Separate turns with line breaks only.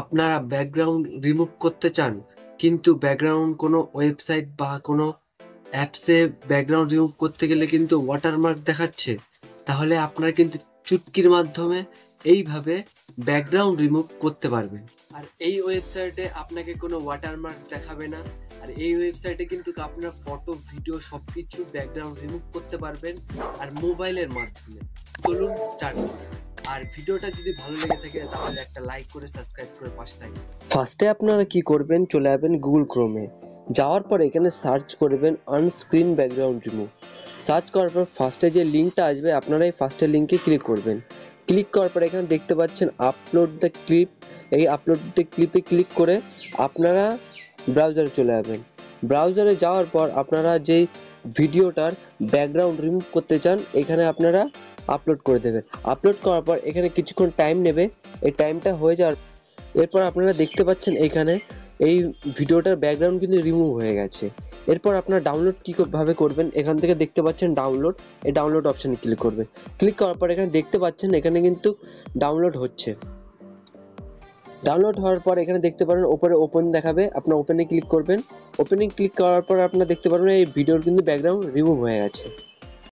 আপনারা background remove করতে চান, কিন্তু ব্যাকগ্রাউন্ড কোনো ওয়েবসাইট বা কোনো অ্যাপসে ব্যাকগ্রাউন্ড রিমুভ করতে গেলে কিন্তু ওয়াটারমার্ক দেখাচ্ছে। তাহলে আপনারা কিন্তু চুটকির মাধ্যমে এইভাবে ব্যাকগ্রাউন্ড রিমুভ করতে পারবেন। আর এই ওয়েবসাইটে আপনাকে কোনো ওয়াটারমার্ক দেখাবে না। আর এই ওয়েবসাইটে কিন্তু আপনার ফটো, ভিডিও সবকিছু ব্যাকগ্রাউন্ড রিমুভ করতে পারবেন আর মোবাইলের মাধ্যমে। চলুন স্টার্ট করি। আর ভিডিওটা যদি ভালো লেগে থাকে তাহলে একটা লাইক করে সাবস্ক্রাইব করে পাশে থাকবেন।
ফার্স্টে আপনারা কি করবেন, চলে যাবেন গুগল ক্রোমে। যাওয়ার পর এখানে সার্চ করবেন আনস্ক্রিন ব্যাকগ্রাউন্ড রিমুভ। সার্চ করার পর ফার্স্টে যে লিঙ্কটা আসবে আপনারা এই ফার্স্টের লিঙ্কে ক্লিক করবেন। ক্লিক করার পর এখানে দেখতে পাচ্ছেন আপলোড দ্য ক্লিপ। এই আপলোড দ্য ক্লিপে ক্লিক করে আপনারা ব্রাউজারে চলে যাবেন। ব্রাউজারে যাওয়ার পর আপনারা যেই ভিডিওটার ব্যাকগ্রাউন্ড রিমুভ করতে চান এখানে আপনারা আপলোড করে দেবেন। আপলোড করার পর এখানে কিছুক্ষণ টাইম নেবে। এই টাইমটা হয়ে যাওয়ার এরপর আপনারা দেখতে পাচ্ছেন এইখানে এই ভিডিওটার ব্যাকগ্রাউন্ড কিন্তু রিমুভ হয়ে গেছে। এরপর আপনারা ডাউনলোড কীভাবে করবেন, এখান থেকে দেখতে পাচ্ছেন ডাউনলোড, এই ডাউনলোড অপশানে ক্লিক করবেন। ক্লিক করার পর এখানে দেখতে পাচ্ছেন এখানে কিন্তু ডাউনলোড হচ্ছে। ডাউনলোড হওয়ার পর এখানে দেখতে পারেন ওপরে ওপেন দেখাবে, আপনার ওপেনে ক্লিক করবেন। ওপেনে ক্লিক করার পর আপনারা দেখতে পারবেন এই ভিডিওর কিন্তু ব্যাকগ্রাউন্ড রিমুভ হয়ে গেছে।